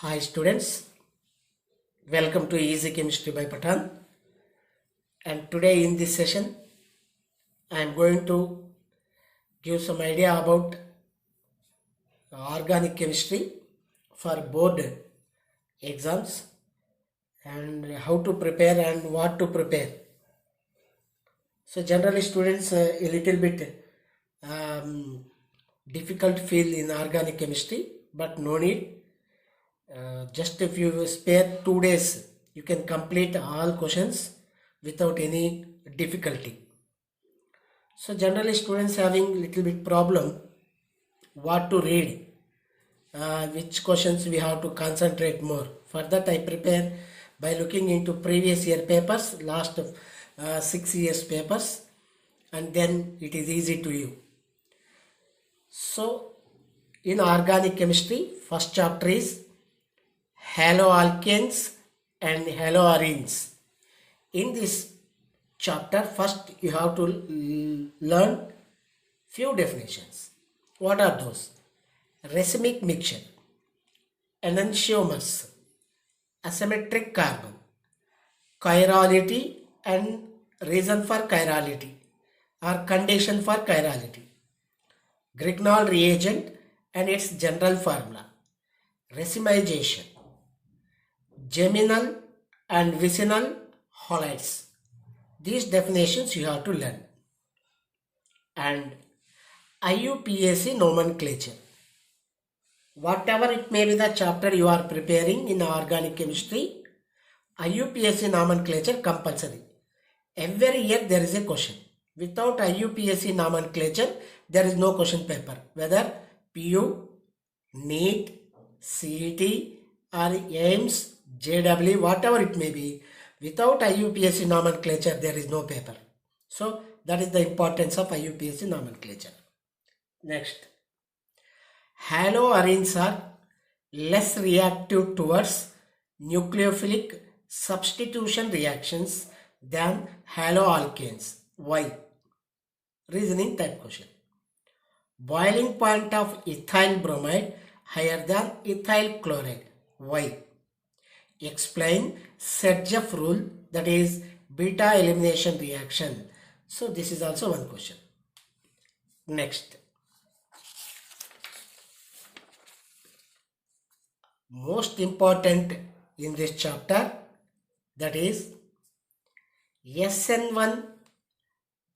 Hi students, welcome to Easy Chemistry by Pathan. And today in this session, I am going to give some idea about organic chemistry for board exams and how to prepare and what to prepare. So generally students a little bit difficult feel in organic chemistry, but no need. Just if you spare 2 days, you can complete all questions without any difficulty. So generally students having little bit problem what to read, which questions we have to concentrate more. For that I prepare by looking into previous year papers, last 6 years papers, and then it is easy to you. So in organic chemistry, first chapter is haloalkanes and haloarenes. In this chapter, first you have to learn few definitions. What are those? Racemic mixture, enantiomers, asymmetric carbon, chirality and reason for chirality or condition for chirality, Grignard reagent and its general formula, racemization, geminal and vicinal halides. These definitions you have to learn. And IUPAC nomenclature. Whatever it may be the chapter you are preparing in organic chemistry, IUPAC nomenclature compulsory. Every year there is a question. Without IUPAC nomenclature, there is no question paper. Whether PU, NEET, CET or AIMS, JW, whatever it may be, without IUPAC nomenclature, there is no paper. So that is the importance of IUPAC nomenclature. Next, haloarenes are less reactive towards nucleophilic substitution reactions than haloalkanes. Why? Reasoning type question. Boiling point of ethyl bromide higher than ethyl chloride. Why? Explain Sergeff rule, that is beta elimination reaction. So this is also one question. Next, most important in this chapter, that is SN1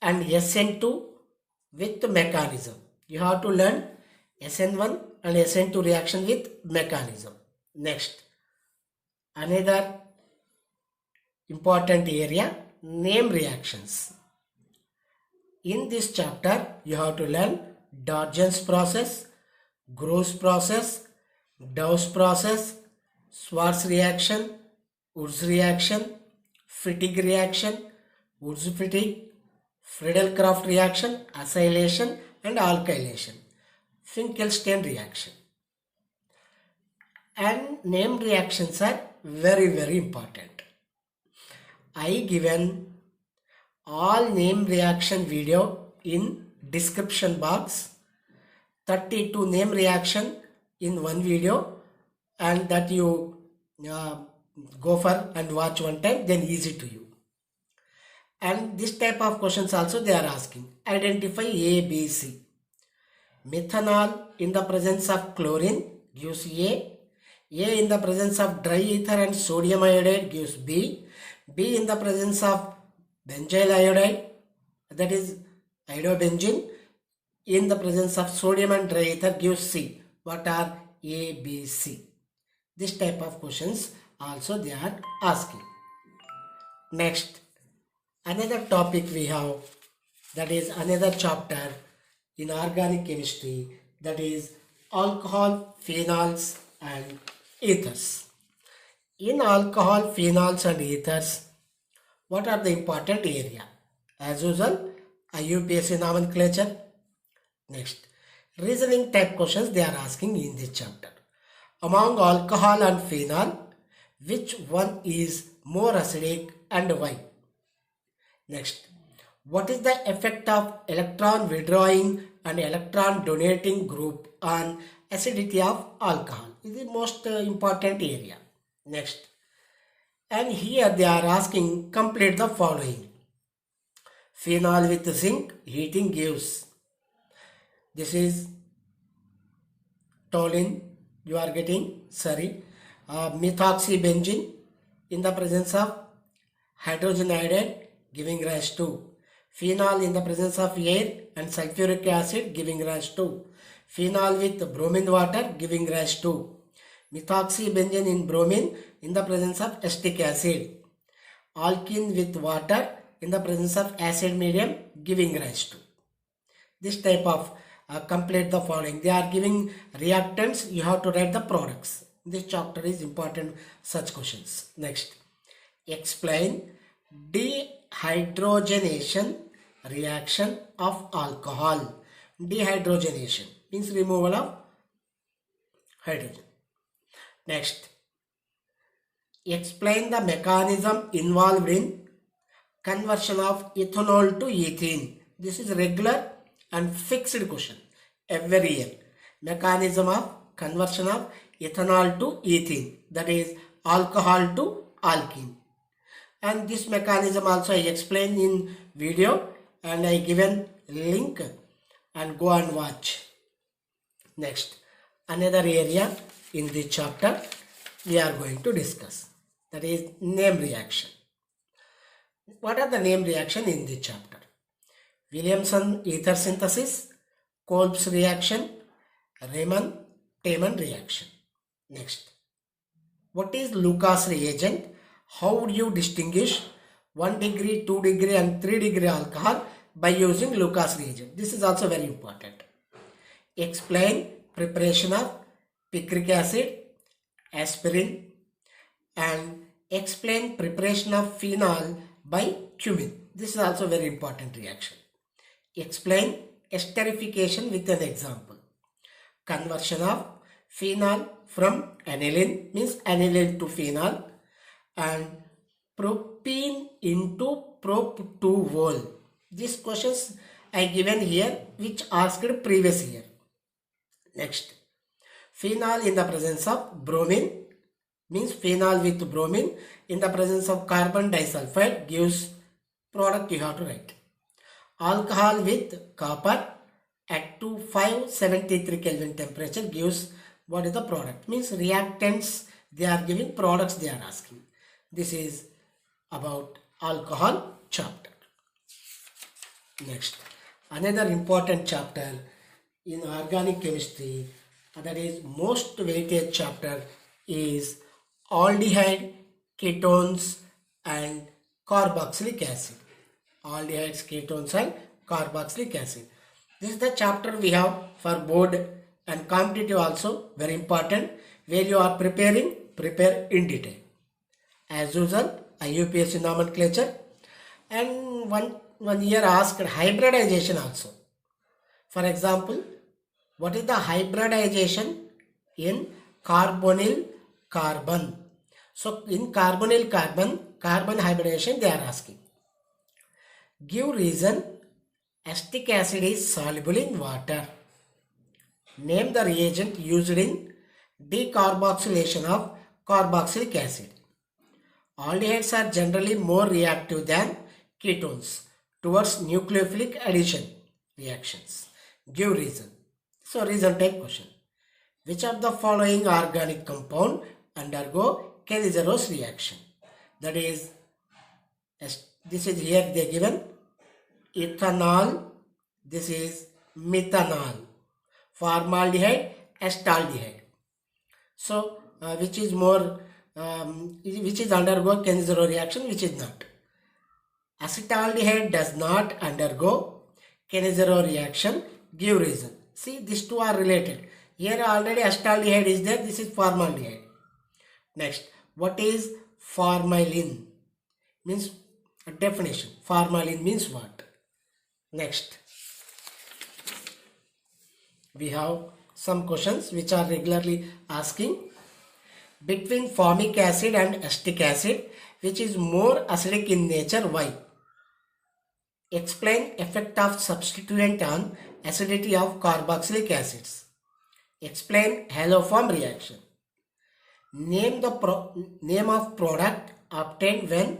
and SN2 with mechanism. You have to learn SN1 and SN2 reaction with mechanism. Next, another important area, name reactions. In this chapter, you have to learn Darjan's process, Gross process, Dawes process, Schwarz reaction, Wurtz reaction, Fittig reaction, Wurtz-Fittig, Friedel-Crafts reaction, acylation and alkylation, Finkelstein reaction. And named reactions are very important. I given all name reaction video in description box, 32 name reaction in one video, and that you go for and watch one time, then easy to you. And this type of questions also they are asking. Identify A, B, C. Methanol in the presence of chlorine gives A. A in the presence of dry ether and sodium iodide gives B. B in the presence of benzyl iodide, that is iodobenzene, in the presence of sodium and dry ether gives C. What are A, B, C? This type of questions also they are asking. Next, another topic we have, that is another chapter in organic chemistry, that is alcohol, phenols and ethers. In alcohol, phenols and ethers, what are the important area? As usual, IUPAC nomenclature. Next, reasoning type questions they are asking in this chapter. Among alcohol and phenol, which one is more acidic and why? Next, what is the effect of electron withdrawing and electron donating group on acidity of alcohol. This is the most important area. Next, and here they are asking complete the following. Phenol with zinc heating gives. This is toluene you are getting, sorry, methoxybenzene in the presence of hydrogen iodide giving rise to. Phenol in the presence of air and sulfuric acid giving rise to. Phenol with bromine water giving rise to. Methoxybenzene in bromine in the presence of acetic acid. Alkene with water in the presence of acid medium giving rise to. This type of complete the following. They are giving reactants, you have to write the products. This chapter is important, such questions. Next, explain dehydrogenation reaction of alcohol. Dehydrogenation means removal of hydrogen. Next, explain the mechanism involved in conversion of ethanol to ethene. This is regular and fixed question every year. Mechanism of conversion of ethanol to ethene, that is alcohol to alkene. And this mechanism also I explained in video and I given link and go and watch. Next, another area in this chapter we are going to discuss, that is name reaction. What are the name reaction in this chapter? Williamson ether synthesis, Kolb's reaction, Raman-Tiemann reaction. Next, what is Lucas reagent? How would you distinguish 1 degree, 2 degree and 3 degree alcohol by using Lucas reagent? This is also very important. Explain preparation of picric acid, aspirin, and explain preparation of phenol by cumin. This is also very important reaction. Explain esterification with an example. Conversion of phenol from aniline means aniline to phenol, and propene into prop-2-vol. These questions I given here which asked previous year. Next, phenol in the presence of bromine means phenol with bromine in the presence of carbon disulfide gives product you have to write. Alcohol with copper at 573 Kelvin temperature gives what is the product, means reactants they are giving, products they are asking. This is about alcohol chapter. Next, another important chapter in organic chemistry, that is most weighted chapter, is aldehyde, ketones and carboxylic acid. Aldehydes, ketones and carboxylic acid. This is the chapter we have for board and competitive also, very important, where you are prepare in detail. As usual, IUPAC nomenclature, and one year asked hybridization also. For example, what is the hybridization in carbonyl carbon? So in carbonyl carbon hybridization they are asking. Give reason acetic acid is soluble in water. Name the reagent used in decarboxylation of carboxylic acid. Aldehydes are generally more reactive than ketones towards nucleophilic addition reactions. Give reason. So reason type question. Which of the following organic compound undergo Kenizerose reaction? That is, this is here they given ethanol, this is methanol, formaldehyde, acetaldehyde. So which is more which is undergo Kenizerose reaction, which is not. Acetaldehyde does not undergo Kenizerose reaction. Give reason. See, these two are related. Here already acetaldehyde is there. This is formaldehyde. Next, what is formalin? Means a definition. Formalin means what? Next, we have some questions which are regularly asking. Between formic acid and acetic acid, which is more acidic in nature, why? Explain effect of substituent on acidity of carboxylic acids. Explain haloform reaction. Name the name of product obtained when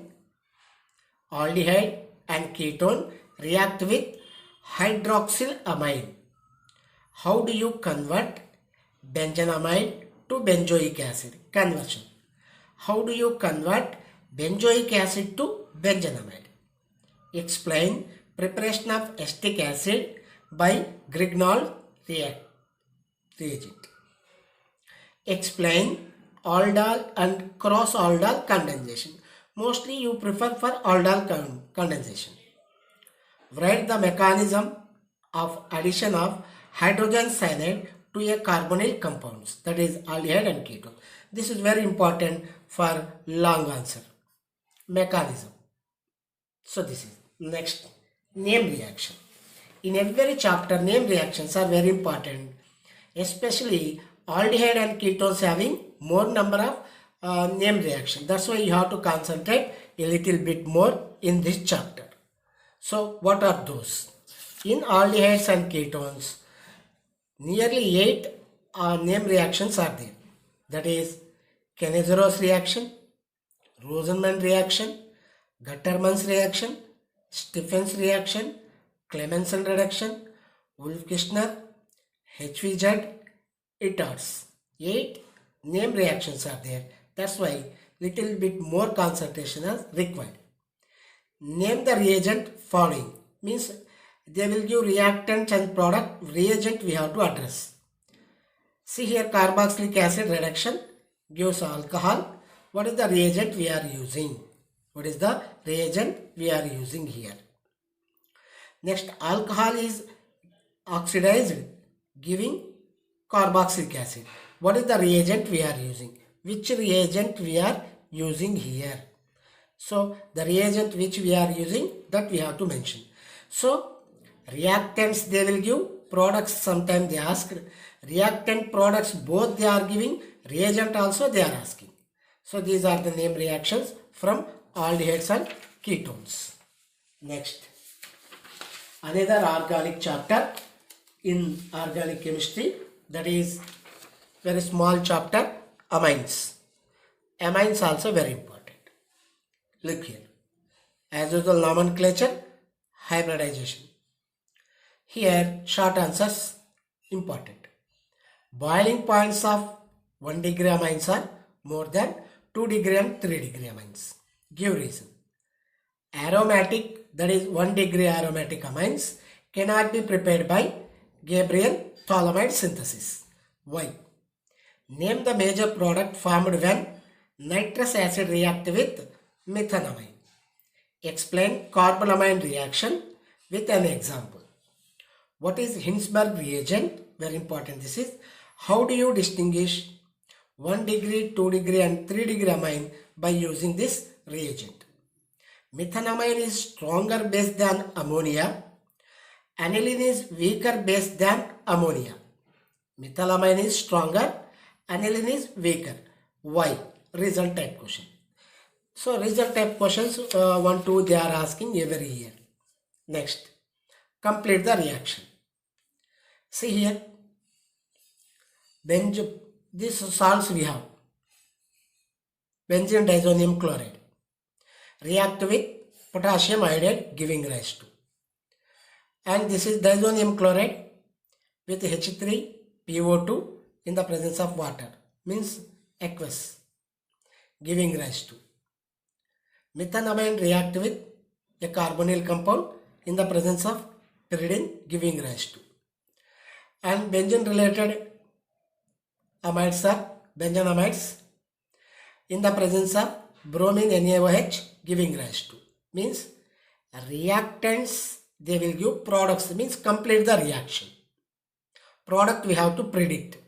aldehyde and ketone react with hydroxylamine. How do you convert benzenamide to benzoic acid? Conversion. How do you convert benzoic acid to benzenamide? Explain preparation of acetic acid by Grignard reagent. Explain aldol and cross aldol condensation. Mostly you prefer for aldol condensation. Write the mechanism of addition of hydrogen cyanide to a carbonyl compounds, that is aldehyde and ketone. This is very important for long answer. Mechanism. So this is next, name reaction. In every chapter, name reactions are very important, especially aldehyde and ketones having more number of name reaction. That's why you have to concentrate a little bit more in this chapter. So what are those? In aldehydes and ketones, nearly 8 name reactions are there. That is Kennesaros reaction, Rosenman reaction, Gutterman's reaction, Stephens reaction, Clemenson reduction, Wolff-Kishner, HVZ, Itars. 8 name reactions are there. That's why little bit more concentration is required. Name the reagent following. Means they will give reactants and product. Reagent we have to address. See here, carboxylic acid reduction gives alcohol. What is the reagent we are using? What is the reagent we are using here? Next, alcohol is oxidized, giving carboxylic acid. What is the reagent we are using? Which reagent we are using here? So the reagent which we are using, that we have to mention. So reactants they will give, products sometimes they ask, reactant products both they are giving, reagent also they are asking. So these are the name reactions from aldehydes and ketones. Next, another organic chapter in organic chemistry, that is very small chapter, amines. Amines also very important. Look here. As usual, nomenclature, hybridization. Here, short answers important. Boiling points of 1 degree amines are more than 2 degree and 3 degree amines. Give reason. Aromatic, that is 1 degree aromatic amines, cannot be prepared by Gabriel phthalimide synthesis. Why? Name the major product formed when nitrous acid react with methanamine. Explain carbolamine reaction with an example. What is Hinsberg reagent? Very important this is. How do you distinguish 1 degree, 2 degree and 3 degree amine by using this reagent? Methanamine is stronger base than ammonia. Aniline is weaker base than ammonia. Methylamine is stronger, aniline is weaker. Why? Result type question. So result type questions 1, 2 they are asking every year. Next, complete the reaction. See here, this salts we have. Benzene diazonium chloride react with potassium iodide giving rise to. And this is diazonium chloride with H3PO2 in the presence of water, means aqueous, giving rise to. Methanamine react with a carbonyl compound in the presence of pyridine giving rise to. And benzene related amides are benzenamides in the presence of bromine NaOH giving rise to. Means reactants they will give products, means complete the reaction. Product we have to predict.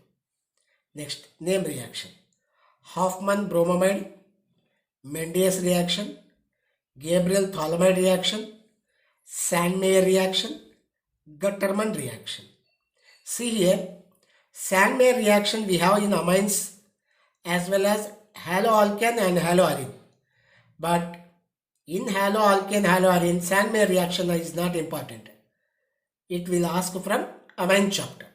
Next, name reaction. Hoffman bromamide, Mendes reaction, Gabriel phthalimide reaction, Sandmeyer reaction, Gutterman reaction. See here, Sandmeyer reaction we have in amines as well as haloalkane and haloarine. But in haloalkane, haloarine, Sandmeyer reaction is not important. It will ask from amine chapter.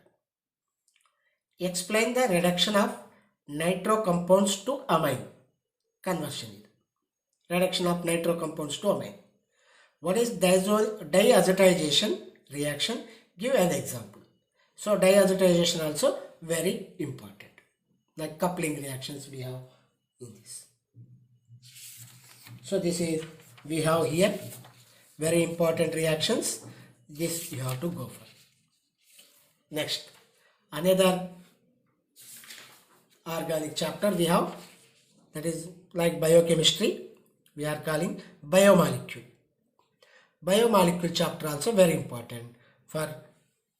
Explain the reduction of nitro compounds to amine. Conversion. Reduction of nitro compounds to amine. What is diazotization reaction? Give an example. So diazotization also very important. Like coupling reactions we have in this. So this is we have here very important reactions. This you have to go for. Next, another organic chapter we have, that is like biochemistry. We are calling biomolecule. Biomolecule chapter also very important for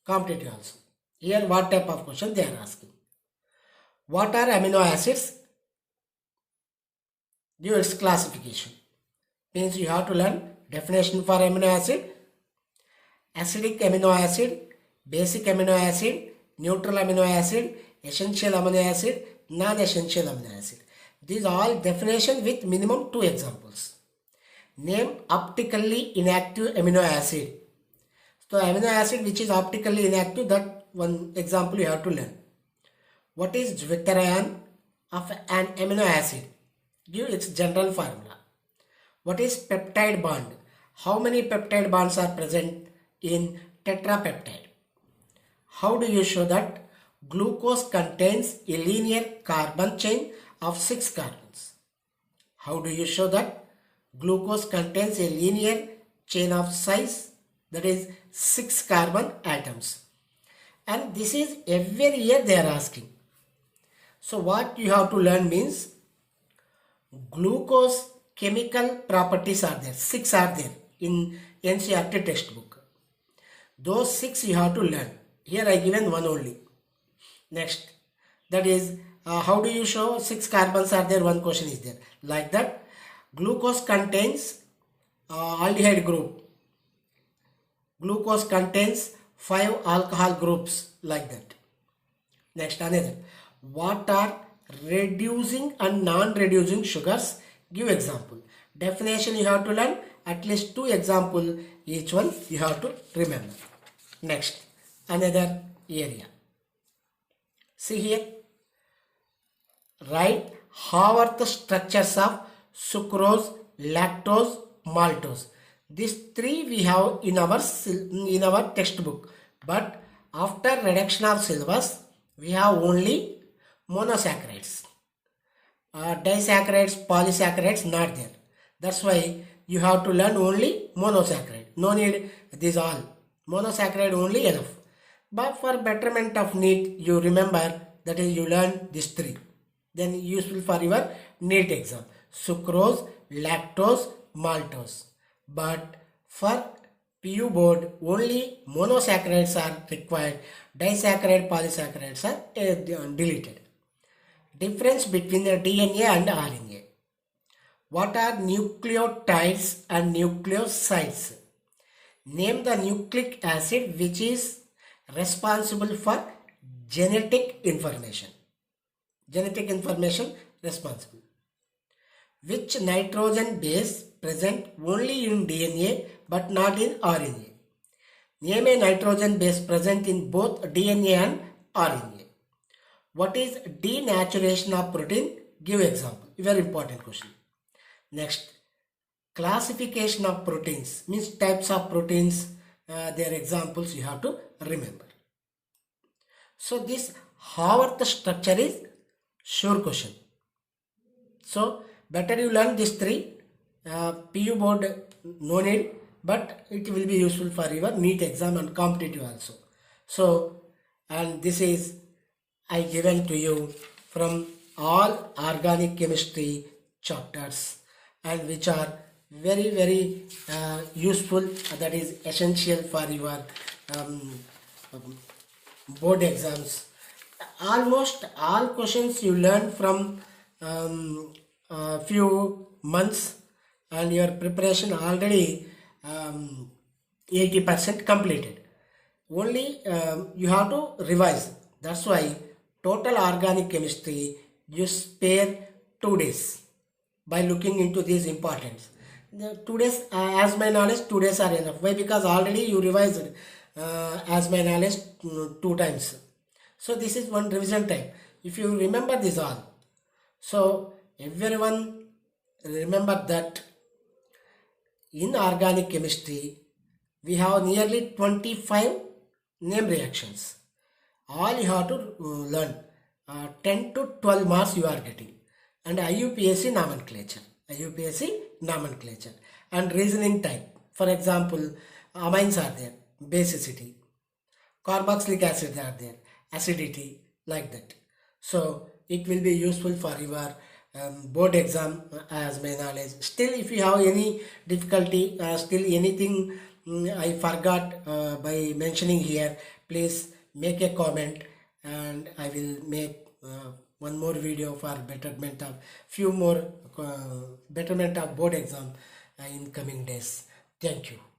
competitive also. Here what type of question they are asking. What are amino acids? Give its classification. Means you have to learn definition for amino acid, acidic amino acid, basic amino acid, neutral amino acid, essential amino acid, non-essential amino acid. These all definition with minimum 2 examples. Name optically inactive amino acid. So amino acid which is optically inactive, that one example you have to learn. What is zwitterion of an amino acid? Give its general formula. What is peptide bond? How many peptide bonds are present in tetrapeptide? How do you show that glucose contains a linear carbon chain of 6 carbons? How do you show that glucose contains a linear chain of size, that is 6 carbon atoms? And this is every year they are asking. So what you have to learn means glucose chemical properties are there. 6 are there in NCERT textbook. Those 6 you have to learn. Here I given one only. Next, that is how do you show 6 carbons are there? One question is there. Like that, glucose contains aldehyde group. Glucose contains 5 alcohol groups, like that. Next, another. What are reducing and non-reducing sugars? Give example. Definition you have to learn. At least 2 example each one you have to remember. Next, another area. See here. Write how are the structures of sucrose, lactose, maltose. These 3 we have in our textbook. But after reduction of syllabus, we have only monosaccharides. Disaccharides, polysaccharides not there. That's why you have to learn only monosaccharide. No need these all. Monosaccharide only enough. But for betterment of NEET, you remember, that is you learn these 3. Then useful for your NEET exam. Sucrose, lactose, maltose. But for PU board, only monosaccharides are required. Disaccharide, polysaccharides are deleted. Difference between the DNA and RNA. What are nucleotides and nucleosides? Name the nucleic acid which is responsible for genetic information. Genetic information responsible. Which nitrogen base present only in DNA but not in RNA? Name a nitrogen base present in both DNA and RNA. What is denaturation of protein? Give example. Very important question. Next, classification of proteins means types of proteins. Their examples you have to remember. So this how are the structure is sure question. So better you learn these 3. PU board no need, but it will be useful for your NEET exam and competitive also. So, and this is I given to you from all organic chemistry chapters, and which are very useful, that is essential for your board exams. Almost all questions you learn from few months, and your preparation already 80% completed. Only you have to revise. That's why total organic chemistry you spare 2 days by looking into these importance. The 2 days, as my knowledge, 2 days are enough. Why? Because already you revised as my knowledge 2 times. So this is one revision time. If you remember this all, so everyone remember that in organic chemistry we have nearly 25 name reactions. All you have to learn 10 to 12 marks you are getting, and IUPAC nomenclature and reasoning type. For example, amines are there, basicity, carboxylic acid are there, acidity, like that. So it will be useful for your board exam as my knowledge. Still, if you have any difficulty, still anything I forgot by mentioning here, please make a comment, and I will make one more video for betterment of few more betterment of board exam in coming days. Thank you.